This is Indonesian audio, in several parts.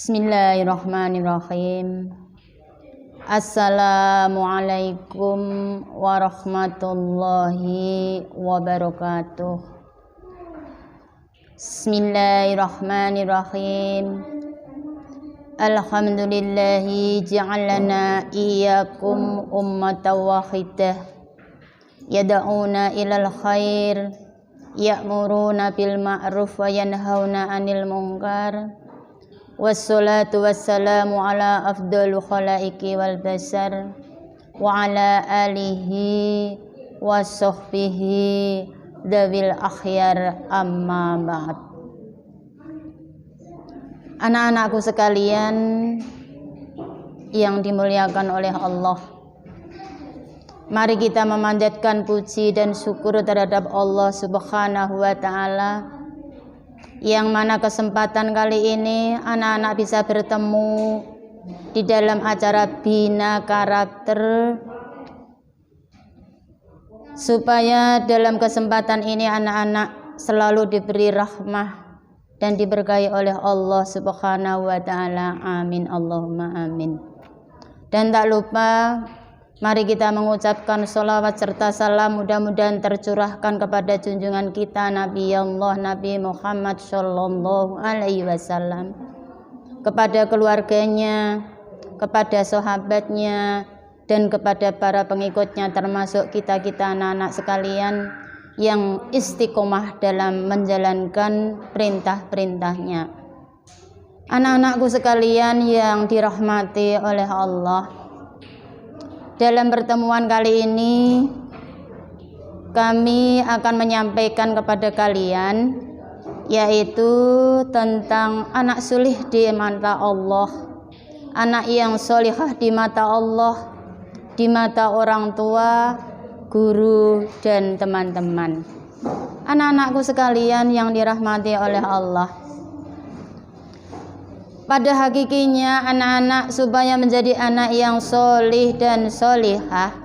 Bismillahirrahmanirrahim. Assalamualaikum warahmatullahi wabarakatuh. Bismillahirrahmanirrahim. Alhamdulillahi ja'alana iyyakum ummatan wahidah yad'una ilal khair ya'muruna bil ma'ruf wa yanhauna 'anil munkar. Wassalatu wassalamu ala afdalu khalaiki wal basar wa ala alihi wa sahbihi dawil akhyar amma ba'd. Anak-anakku sekalian yang dimuliakan oleh Allah, mari kita memanjatkan puji dan syukur terhadap Allah Subhanahu wa ta'ala, yang mana kesempatan kali ini anak-anak bisa bertemu di dalam acara Bina Karakter, supaya dalam kesempatan ini anak-anak selalu diberi rahmah dan diberkahi oleh Allah Subhanahu wa ta'ala. Amin Allahumma amin. Dan tak lupa, mari kita mengucapkan sholawat serta salam mudah-mudahan tercurahkan kepada junjungan kita Nabi Allah Nabi Muhammad Sallallahu Alaihi Wasallam, kepada keluarganya, kepada sahabatnya, dan kepada para pengikutnya, termasuk kita-kita anak-anak sekalian yang istiqomah dalam menjalankan perintah-perintahnya. Anak-anakku sekalian yang dirahmati oleh Allah, dalam pertemuan kali ini kami akan menyampaikan kepada kalian yaitu tentang anak sulih di mata Allah, anak yang solihah di mata Allah, di mata orang tua, guru, dan teman-teman. Anak-anakku sekalian yang dirahmati oleh Allah, pada hakikinya anak-anak supaya menjadi anak yang solih dan solihah,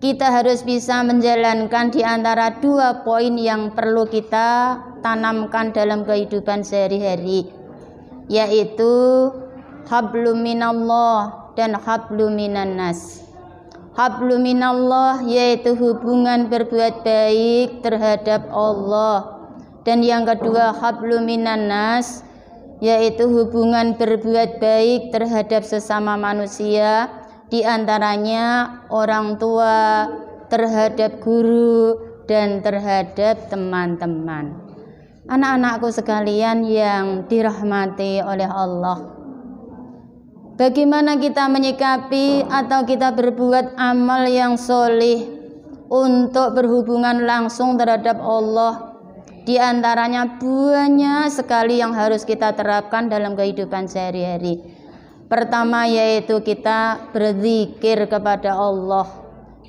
kita harus bisa menjalankan di antara dua poin yang perlu kita tanamkan dalam kehidupan sehari-hari, yaitu hablum minallah dan hablum minan nas. Hablum minallah yaitu hubungan berbuat baik terhadap Allah, dan yang kedua hablum minan nas yaitu hubungan berbuat baik terhadap sesama manusia, di antaranya orang tua, terhadap guru, dan terhadap teman-teman. Anak-anakku sekalian yang dirahmati oleh Allah, bagaimana kita menyikapi atau kita berbuat amal yang solih untuk berhubungan langsung terhadap Allah? Di antaranya banyak sekali yang harus kita terapkan dalam kehidupan sehari-hari. Pertama yaitu kita berzikir kepada Allah.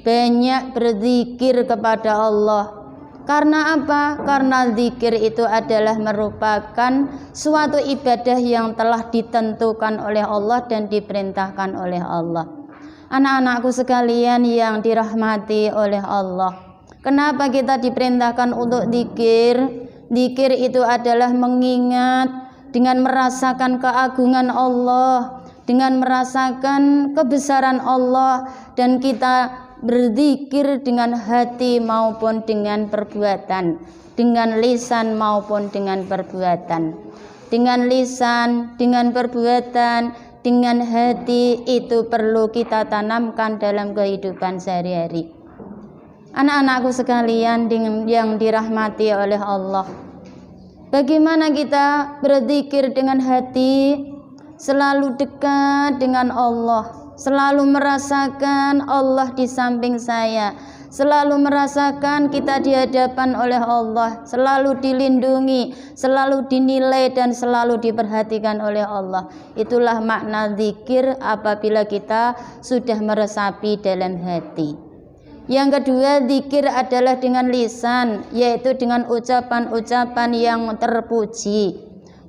Banyak berzikir kepada Allah. Karena apa? Karena zikir itu adalah merupakan suatu ibadah yang telah ditentukan oleh Allah dan diperintahkan oleh Allah. Anak-anakku sekalian yang dirahmati oleh Allah, kenapa kita diperintahkan untuk zikir? Zikir itu adalah mengingat dengan merasakan keagungan Allah, dengan merasakan kebesaran Allah, dan kita berzikir dengan hati maupun dengan perbuatan, dengan lisan maupun dengan perbuatan. Dengan lisan, dengan perbuatan, dengan hati, itu perlu kita tanamkan dalam kehidupan sehari-hari. Anak-anakku sekalian yang dirahmati oleh Allah, bagaimana kita berzikir dengan hati, selalu dekat dengan Allah, selalu merasakan Allah di samping saya, selalu merasakan kita di hadapan oleh Allah, selalu dilindungi, selalu dinilai, dan selalu diperhatikan oleh Allah. Itulah makna zikir apabila kita sudah meresapi dalam hati. Yang kedua, zikir adalah dengan lisan, yaitu dengan ucapan-ucapan yang terpuji.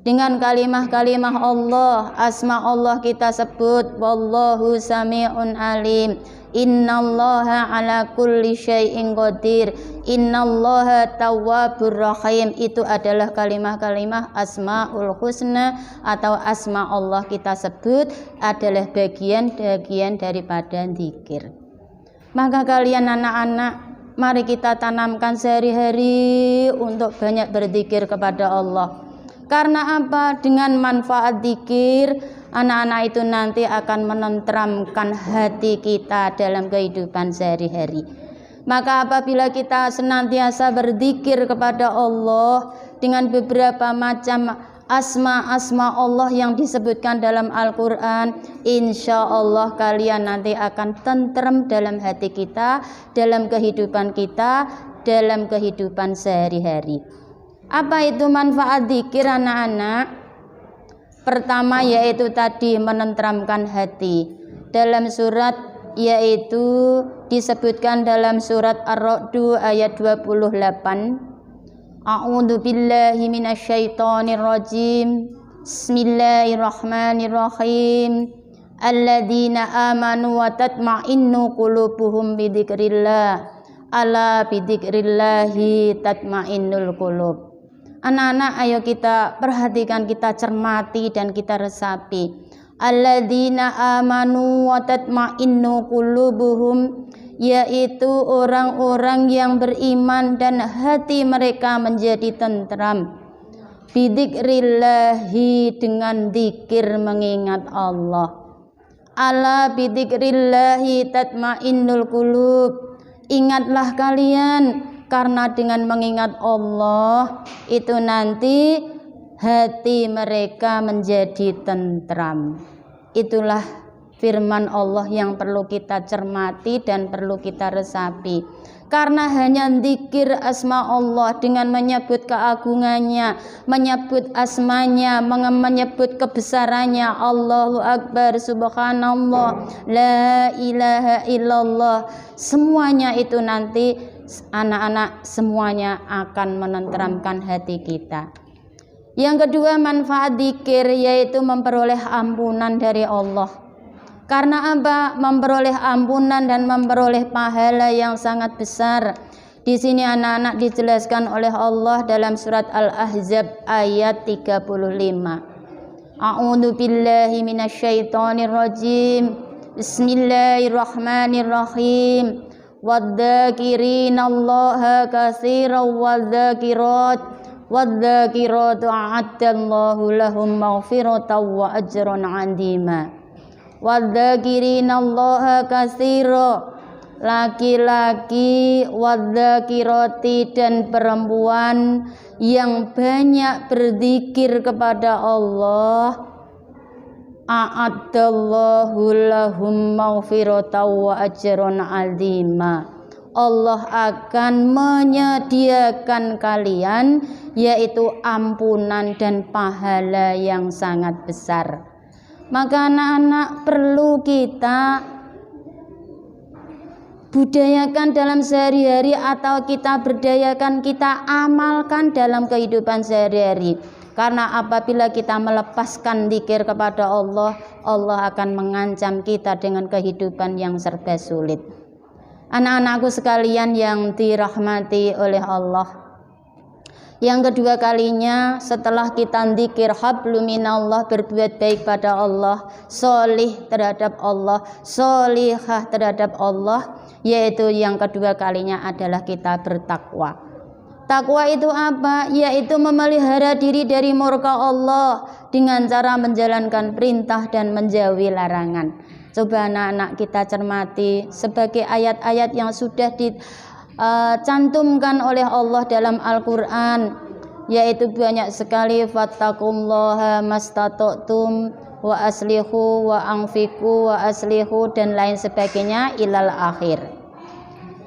Dengan kalimah-kalimah Allah, asma Allah kita sebut, wallahu sami'un alim, innallaha ala kulli syai'in qadir, innallaha tawwabur rahim. Itu adalah kalimah-kalimah asmaul husna atau asma Allah kita sebut, adalah bagian-bagian daripada zikir. Maka kalian anak-anak, mari kita tanamkan sehari-hari untuk banyak berzikir kepada Allah. Karena apa? Dengan manfaat zikir, anak-anak itu nanti akan menenteramkan hati kita dalam kehidupan sehari-hari. Maka apabila kita senantiasa berzikir kepada Allah dengan beberapa macam asma-asma Allah yang disebutkan dalam Al-Quran, insya Allah kalian nanti akan tenteram dalam hati kita, dalam kehidupan kita, dalam kehidupan sehari-hari. Apa itu manfaat zikir anak-anak? Pertama yaitu tadi menenteramkan hati. Dalam surat yaitu disebutkan dalam surat Ar-Ra'd ayat 28. A'udzu billahi minasyaitonir rajim. Bismillahirrahmanirrahim. Alladzina amanu wa tatma'innu qulubuhum bidzikrillah. Ala bidzikrillahi tatma'innul qulub. Anak-anak, ayo kita perhatikan, kita cermati dan kita resapi. Alladzina amanu wa tatma'innu qulubuhum, yaitu orang-orang yang beriman dan hati mereka menjadi tentram. Bidzikrillahi, dengan zikir mengingat Allah. Ala bidzikrillahi tatma'innul qulub. Ingatlah kalian, karena dengan mengingat Allah itu nanti hati mereka menjadi tentram. Itulah firman Allah yang perlu kita cermati dan perlu kita resapi. Karena hanya zikir asma Allah dengan menyebut keagungannya, menyebut asmanya, menyebut kebesarannya, Allahu Akbar, Subhanallah, La ilaha illallah, semuanya itu nanti anak-anak semuanya akan menenteramkan hati kita. Yang kedua manfaat zikir yaitu memperoleh ampunan dari Allah. Karena apa? Memperoleh ampunan dan memperoleh pahala yang sangat besar. Di sini anak-anak dijelaskan oleh Allah dalam surat Al-Ahzab ayat 35. A'udzu billahi minasyaitonir rajim. Bismillahirrahmanirrahim. Wadzakirinallaha katsiran wadzakirat wadzakiratu a'addallahu lahum maghfiratan wa ajran 'azima. Wadzakirinallaha katsiran, laki-laki, wadzakirati, dan perempuan yang banyak berzikir kepada Allah, a'addallahu lahum maghfiratan wa ajran 'azima. Allah akan menyediakan kalian yaitu ampunan dan pahala yang sangat besar. Maka anak-anak perlu kita budayakan dalam sehari-hari, atau kita berdayakan, kita amalkan dalam kehidupan sehari-hari. Karena apabila kita melepaskan zikir kepada Allah, Allah akan mengancam kita dengan kehidupan yang serba sulit. Anak-anakku sekalian yang dirahmati oleh Allah, yang kedua kalinya setelah kita zikir hablum minallah, berbuat baik pada Allah, solih terhadap Allah, solihah terhadap Allah, yaitu yang kedua kalinya adalah kita bertakwa. Takwa itu apa? Yaitu memelihara diri dari murka Allah dengan cara menjalankan perintah dan menjauhi larangan. Coba anak-anak kita cermati sebagai ayat-ayat yang sudah cantumkan oleh Allah dalam Al-Quran, yaitu banyak sekali, fattaqullaha mastata'tum wa aslihu wa anfiqu wa aslihu, dan lain sebagainya ilal akhir.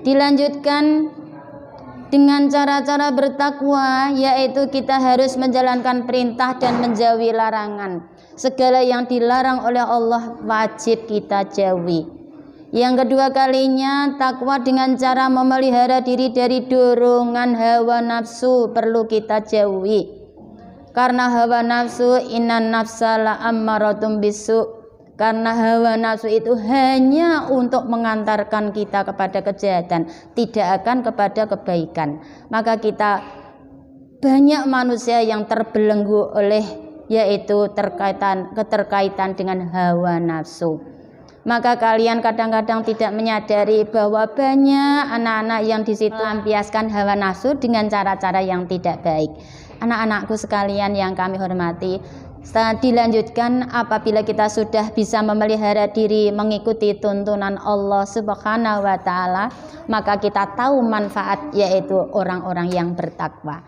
Dilanjutkan dengan cara-cara bertakwa, yaitu kita harus menjalankan perintah dan menjauhi larangan. Segala yang dilarang oleh Allah wajib kita jauhi. Yang kedua kalinya, takwa dengan cara memelihara diri dari dorongan hawa nafsu perlu kita jauhi. Karena hawa nafsu, innan nafsa la'ammaratun bisu. Karena hawa nafsu itu hanya untuk mengantarkan kita kepada kejahatan, tidak akan kepada kebaikan. Maka kita banyak manusia yang terbelenggu oleh yaitu keterkaitan dengan hawa nafsu. Maka kalian kadang-kadang tidak menyadari bahwa banyak anak-anak yang di situ melampiaskan hawa nafsu dengan cara-cara yang tidak baik. Anak-anakku sekalian yang kami hormati, dilanjutkan apabila kita sudah bisa memelihara diri mengikuti tuntunan Allah Subhanahu wa taala, maka kita tahu manfaat yaitu orang-orang yang bertakwa.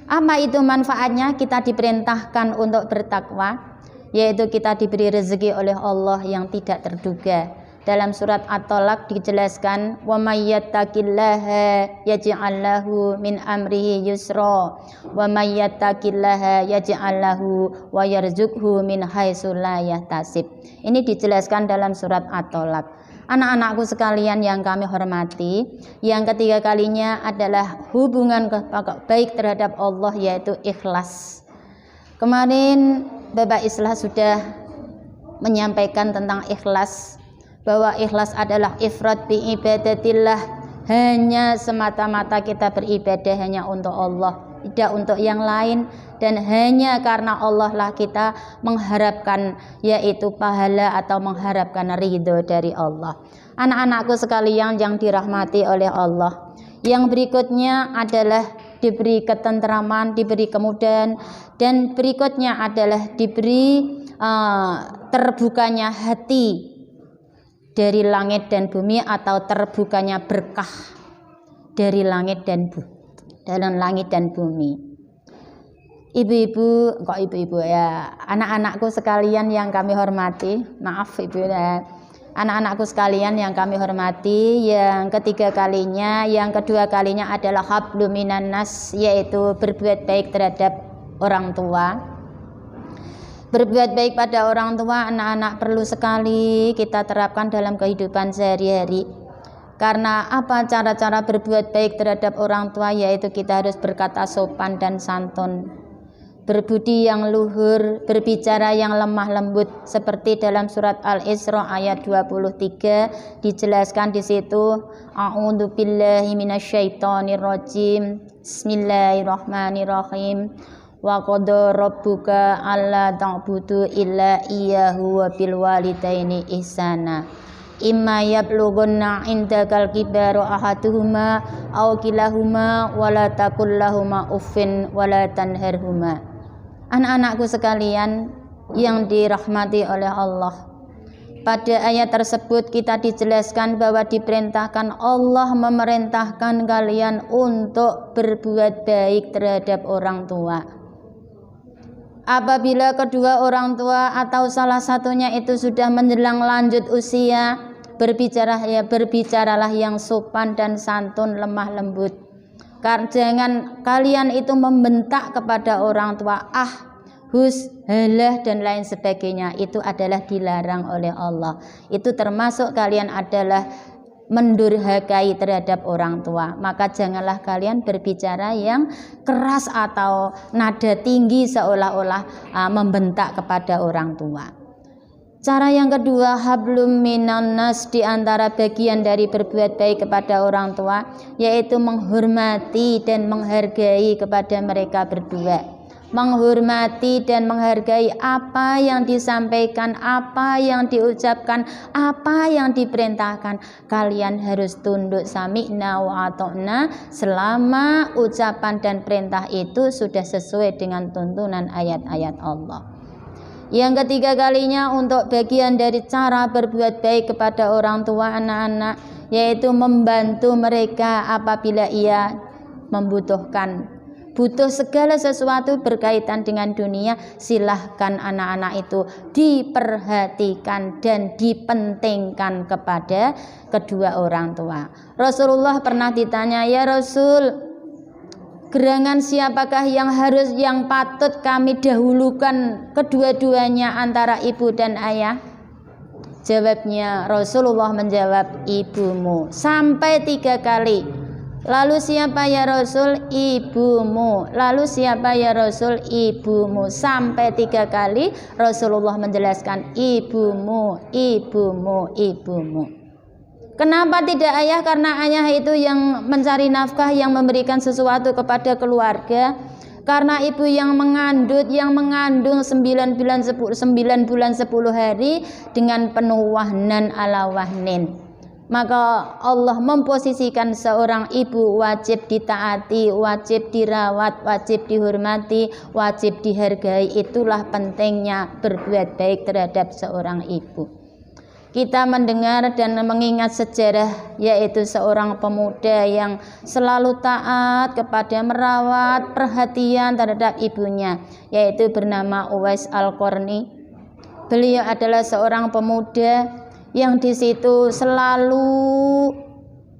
Apa itu manfaatnya? Kita diperintahkan untuk bertakwa, yaitu kita diberi rezeki oleh Allah yang tidak terduga. Dalam surat At-Talaq dijelaskan, wa may yattaqillaha yaj'al lahu min amrihi yusra wa may yattaqillaha yaj'al lahu wa yarzuqhu min haitsu la yahtasib. Ini dijelaskan dalam surat At-Talaq. Anak-anakku sekalian yang kami hormati, yang ketiga kalinya adalah hubungan baik terhadap Allah, yaitu ikhlas. Kemarin Bapak Islah sudah menyampaikan tentang ikhlas, bahwa ikhlas adalah ifrad bi ibadatillah, hanya semata-mata kita beribadah hanya untuk Allah, tidak untuk yang lain, dan hanya karena Allah lah kita mengharapkan yaitu pahala atau mengharapkan ridho dari Allah. Anak-anakku sekalian yang dirahmati oleh Allah, yang berikutnya adalah diberi ketentraman, diberi kemudahan, dan berikutnya adalah diberi terbukanya hati dari langit dan bumi, atau terbukanya berkah dari langit dan bumi. Ibu-ibu, kok ibu-ibu ya, anak-anakku sekalian yang kami hormati, maaf ibu ya, anak-anakku sekalian yang kami hormati, yang ketiga kalinya, yang kedua kalinya adalah hablum minan nas, yaitu berbuat baik terhadap orang tua. Berbuat baik pada orang tua, anak-anak perlu sekali kita terapkan dalam kehidupan sehari-hari. Karena apa cara-cara berbuat baik terhadap orang tua? Yaitu kita harus berkata sopan dan santun, berbudi yang luhur, berbicara yang lemah lembut, seperti dalam surat Al-Isra ayat 23 dijelaskan di situ, a'udzu billahi minasyaitonir rajim, bismillahirrahmanirrahim. Wa qada rabbuka alla ta'budu illa iyyahu wa bil walidaini ihsana. Imma yablughanna indakal kibaru ahaduhuma aw kilahuma wala taqul lahumā uffin wala tanharhuma. Anak-anakku sekalian yang dirahmati oleh Allah, pada ayat tersebut kita dijelaskan bahwa diperintahkan Allah memerintahkan kalian untuk berbuat baik terhadap orang tua. Apabila kedua orang tua atau salah satunya itu sudah menjelang lanjut usia, berbicaralah yang sopan dan santun, lemah lembut. Karena jangan kalian itu membentak kepada orang tua, hus, halah dan lain sebagainya. Itu adalah dilarang oleh Allah. Itu termasuk kalian adalah mendurhakai terhadap orang tua. Maka janganlah kalian berbicara yang keras atau nada tinggi seolah-olah membentak kepada orang tua. Cara yang kedua, hablum minan nas, di antara bagian dari berbuat baik kepada orang tua, yaitu menghormati dan menghargai kepada mereka berdua. Menghormati dan menghargai apa yang disampaikan, apa yang diucapkan, apa yang diperintahkan. Kalian harus tunduk sami'na wa ata'na selama ucapan dan perintah itu sudah sesuai dengan tuntunan ayat-ayat Allah. Yang ketiga kalinya, untuk bagian dari cara berbuat baik kepada orang tua anak-anak, yaitu membantu mereka apabila ia membutuhkan. Butuh segala sesuatu berkaitan dengan dunia, silahkan anak-anak itu diperhatikan dan dipentingkan kepada kedua orang tua. Rasulullah pernah ditanya, ya Rasul, gerangan siapakah yang patut kami dahulukan kedua-duanya antara ibu dan ayah? Jawabnya, Rasulullah menjawab, ibumu, sampai 3 kali. Lalu siapa ya Rasul? Ibumu. Lalu siapa ya Rasul? Ibumu. Sampai 3 kali Rasulullah menjelaskan ibumu, ibumu, ibumu. Kenapa tidak ayah? Karena ayah itu yang mencari nafkah, yang memberikan sesuatu kepada keluarga. Karena ibu yang mengandung 9 bulan 10 hari dengan penuh wahnan ala wahnin. Maka Allah memposisikan seorang ibu wajib ditaati, wajib dirawat, wajib dihormati, wajib dihargai. Itulah pentingnya berbuat baik terhadap seorang ibu. Kita mendengar dan mengingat sejarah, yaitu seorang pemuda yang selalu taat kepada merawat perhatian terhadap ibunya, yaitu bernama Uwais Al-Qarni. Beliau adalah seorang pemuda yang di situ selalu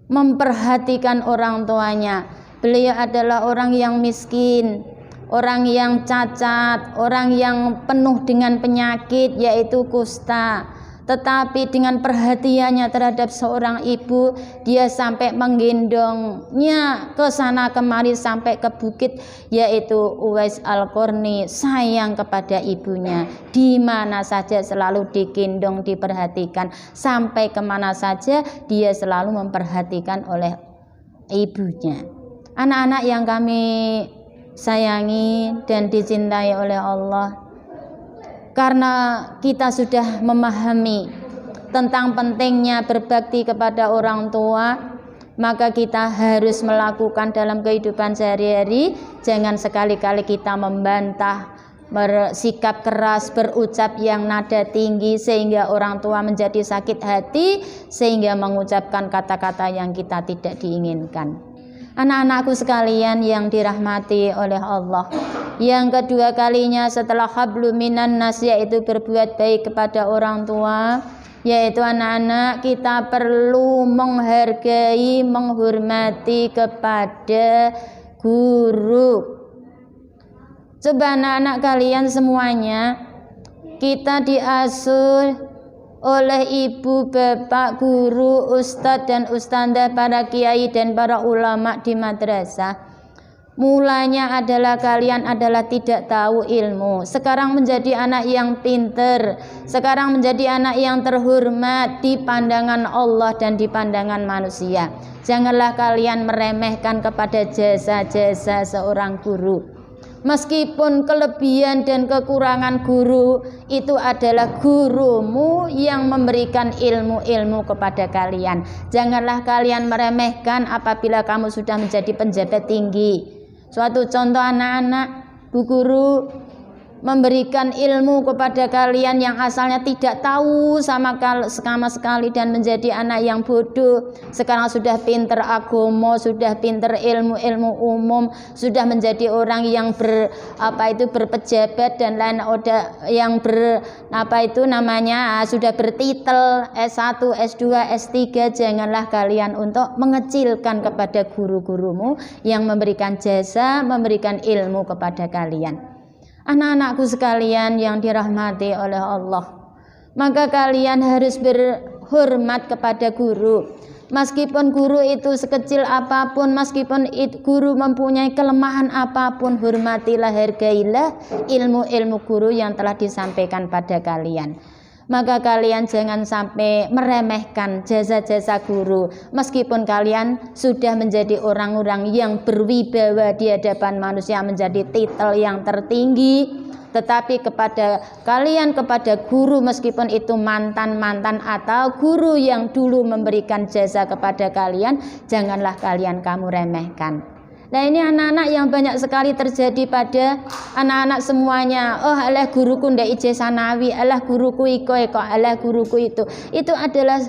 memperhatikan orang tuanya. Beliau adalah orang yang miskin, orang yang cacat, orang yang penuh dengan penyakit, yaitu kusta. Tetapi dengan perhatiannya terhadap seorang ibu, dia sampai menggendongnya ke sana kemari sampai ke bukit, yaitu Uwais Al-Qarni sayang kepada ibunya. Di mana saja selalu digendong, diperhatikan, sampai kemana saja dia selalu memperhatikan oleh ibunya. Anak-anak yang kami sayangi dan dicintai oleh Allah, karena kita sudah memahami tentang pentingnya berbakti kepada orang tua, maka kita harus melakukan dalam kehidupan sehari-hari. Jangan sekali-kali kita membantah, bersikap keras, berucap yang nada tinggi sehingga orang tua menjadi sakit hati, sehingga mengucapkan kata-kata yang kita tidak diinginkan. Anak-anakku sekalian yang dirahmati oleh Allah, yang kedua kalinya setelah hablum minan nas, yaitu berbuat baik kepada orang tua, yaitu anak-anak kita perlu menghargai, menghormati kepada guru. Coba anak-anak kalian semuanya, kita diasuh oleh ibu, bapak, guru, ustadz dan ustadzah, para kiai dan para ulama di madrasah. Mulanya adalah kalian adalah tidak tahu ilmu. Sekarang menjadi anak yang pinter, sekarang menjadi anak yang terhormat di pandangan Allah dan di pandangan manusia. Janganlah kalian meremehkan kepada jasa-jasa seorang guru. Meskipun kelebihan dan kekurangan guru itu adalah gurumu yang memberikan ilmu-ilmu kepada kalian. Janganlah kalian meremehkan apabila kamu sudah menjadi penjabat tinggi. Suatu contoh anak-anak, bu guru memberikan ilmu kepada kalian yang asalnya tidak tahu sama sekali dan menjadi anak yang bodoh. Sekarang sudah pinter agama, sudah pinter ilmu-ilmu umum, sudah menjadi orang yang berpejabat dan lain yang sudah bertitel S1, S2, S3. Janganlah kalian untuk mengecilkan kepada guru-gurumu yang memberikan jasa, memberikan ilmu kepada kalian. Anak-anakku sekalian yang dirahmati oleh Allah, maka kalian harus berhormat kepada guru. Meskipun guru itu sekecil apapun, meskipun guru mempunyai kelemahan apapun, hormatilah, hargailah ilmu-ilmu guru yang telah disampaikan pada kalian. Maka kalian jangan sampai meremehkan jasa-jasa guru. Meskipun kalian sudah menjadi orang-orang yang berwibawa di hadapan manusia, menjadi titel yang tertinggi, tetapi kepada kalian, kepada guru, meskipun itu mantan-mantan atau guru yang dulu memberikan jasa kepada kalian, janganlah kamu remehkan. Nah, ini anak-anak yang banyak sekali terjadi pada anak-anak semuanya. Oh, alah guruku ndak ijazah sanawi, alah guruku iko, alah guruku itu. Itu adalah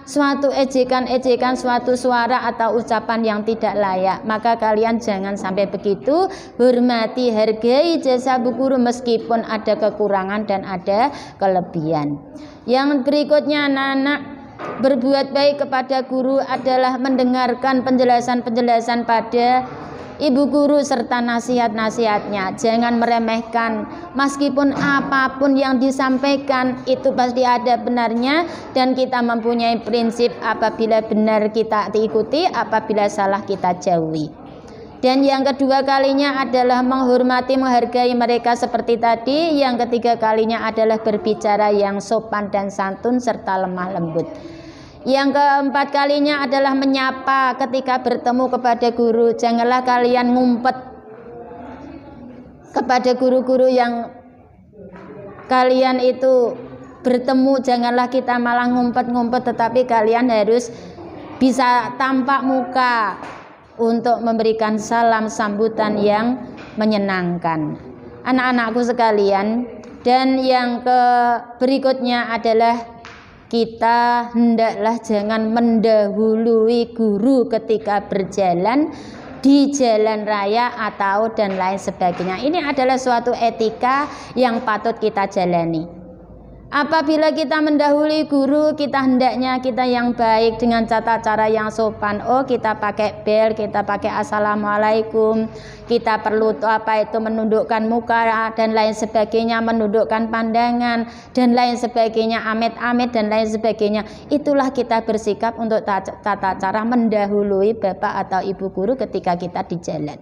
suatu ejekan-ejekan, suatu suara atau ucapan yang tidak layak. Maka kalian jangan sampai begitu. Hormati, hargai jasa bu guru meskipun ada kekurangan dan ada kelebihan. Yang berikutnya anak-anak, berbuat baik kepada guru adalah mendengarkan penjelasan-penjelasan pada ibu guru serta nasihat-nasihatnya. Jangan meremehkan, meskipun apapun yang disampaikan itu pasti ada benarnya, dan kita mempunyai prinsip apabila benar kita diikuti, apabila salah kita jauhi. Dan yang kedua kalinya adalah menghormati, menghargai mereka seperti tadi. Yang ketiga kalinya adalah berbicara yang sopan dan santun serta lemah lembut. Yang keempat kalinya adalah menyapa ketika bertemu kepada guru. Janganlah kalian ngumpet kepada guru-guru yang kalian itu bertemu. Janganlah kita malah ngumpet-ngumpet, tetapi kalian harus bisa tampak muka untuk memberikan salam sambutan yang menyenangkan. Anak-anakku sekalian, dan yang berikutnya adalah kita hendaklah jangan mendahului guru ketika berjalan di jalan raya atau dan lain sebagainya. Ini adalah suatu etika yang patut kita jalani. Apabila kita mendahului guru, kita hendaknya kita yang baik dengan tata cara yang sopan. Oh, kita pakai bel, kita pakai assalamualaikum, kita perlu menundukkan muka dan lain sebagainya, menundukkan pandangan dan lain sebagainya, amit-amit dan lain sebagainya. Itulah kita bersikap untuk tata cara mendahului bapak atau ibu guru ketika kita di jalan.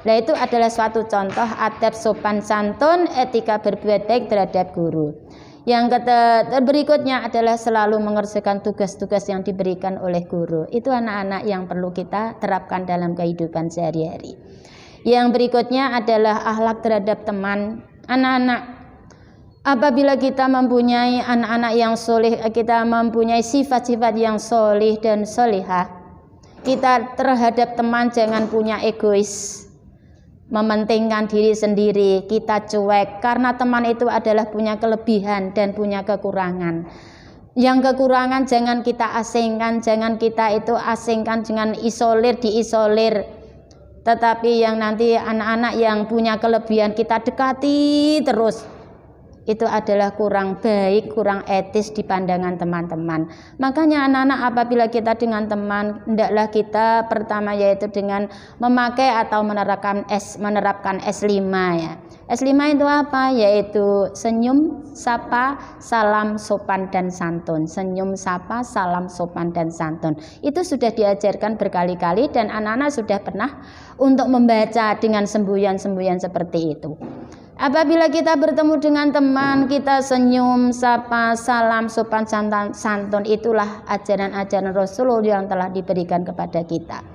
Nah, itu adalah suatu contoh adab sopan santun, etika berbuat baik terhadap guru. Yang berikutnya adalah selalu mengerjakan tugas-tugas yang diberikan oleh guru. Itu anak-anak yang perlu kita terapkan dalam kehidupan sehari-hari. Yang berikutnya adalah akhlak terhadap teman. Anak-anak, apabila kita mempunyai anak-anak yang soleh, kita mempunyai sifat-sifat yang soleh dan solehah, kita terhadap teman jangan punya egois, mementingkan diri sendiri, kita cuek, karena teman itu adalah punya kelebihan dan punya kekurangan. Yang kekurangan jangan kita asingkan, jangan kita itu asingkan dengan diisolir, tetapi yang nanti anak-anak yang punya kelebihan kita dekati terus. Itu adalah kurang baik, kurang etis di pandangan teman-teman. Makanya anak-anak, apabila kita dengan teman, hendaklah kita pertama yaitu dengan memakai atau menerapkan S5 ya. S5 itu apa? Yaitu senyum, sapa, salam, sopan dan santun. Senyum, sapa, salam, sopan dan santun. Itu sudah diajarkan berkali-kali dan anak-anak sudah pernah untuk membaca dengan semboyan-semboyan seperti itu. Apabila kita bertemu dengan teman, kita senyum, sapa, salam, sopan, santun. Itulah ajaran-ajaran Rasulullah yang telah diberikan kepada kita.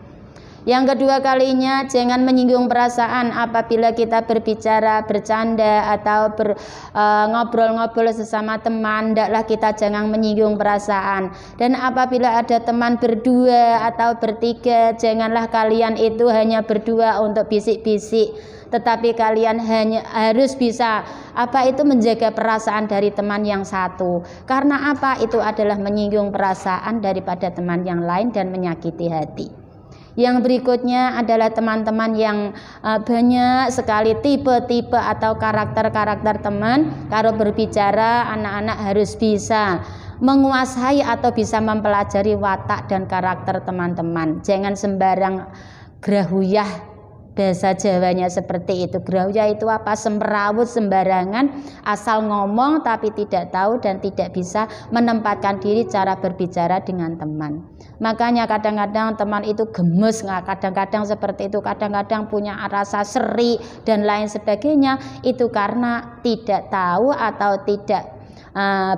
Yang kedua kalinya, jangan menyinggung perasaan apabila kita berbicara, bercanda atau ngobrol-ngobrol sesama teman. Hendaklah kita jangan menyinggung perasaan. Dan apabila ada teman berdua atau bertiga, janganlah kalian itu hanya berdua untuk bisik-bisik, tetapi kalian hanya harus bisa menjaga perasaan dari teman yang satu. Karena itu adalah menyinggung perasaan daripada teman yang lain dan menyakiti hati. Yang berikutnya adalah teman-teman yang banyak sekali tipe-tipe atau karakter-karakter teman. Kalau berbicara, anak-anak harus bisa menguasai atau bisa mempelajari watak dan karakter teman-teman. Jangan sembarang grahuyah. Bahasa Jawanya seperti itu. Grahuyah itu apa? Semrawut sembarangan, asal ngomong tapi tidak tahu dan tidak bisa menempatkan diri cara berbicara dengan teman. Makanya kadang-kadang teman itu gemes, kadang-kadang seperti itu, kadang-kadang punya rasa seri dan lain sebagainya. Itu karena tidak tahu atau tidak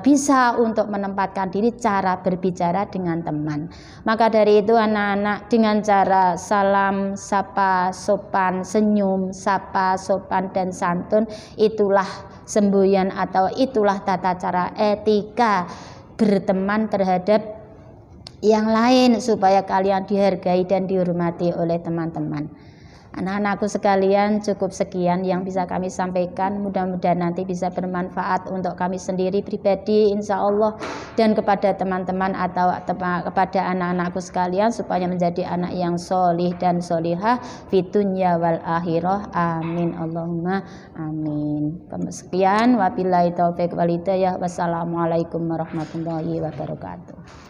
bisa untuk menempatkan diri cara berbicara dengan teman. Maka dari itu anak-anak, dengan cara salam, sapa, sopan, senyum, sapa, sopan dan santun, itulah semboyan atau itulah tata cara etika berteman terhadap yang lain supaya kalian dihargai dan dihormati oleh teman-teman. Anak-anakku sekalian, cukup sekian yang bisa kami sampaikan. Mudah-mudahan nanti bisa bermanfaat untuk kami sendiri pribadi insya Allah, dan kepada teman-teman atau kepada anak-anakku sekalian, supaya menjadi anak yang solih dan solihah fid dunya wal akhirah. Amin Allahumma amin. Sekian, wabillahi taufiq wal hidayah. Wassalamualaikum warahmatullahi wabarakatuh.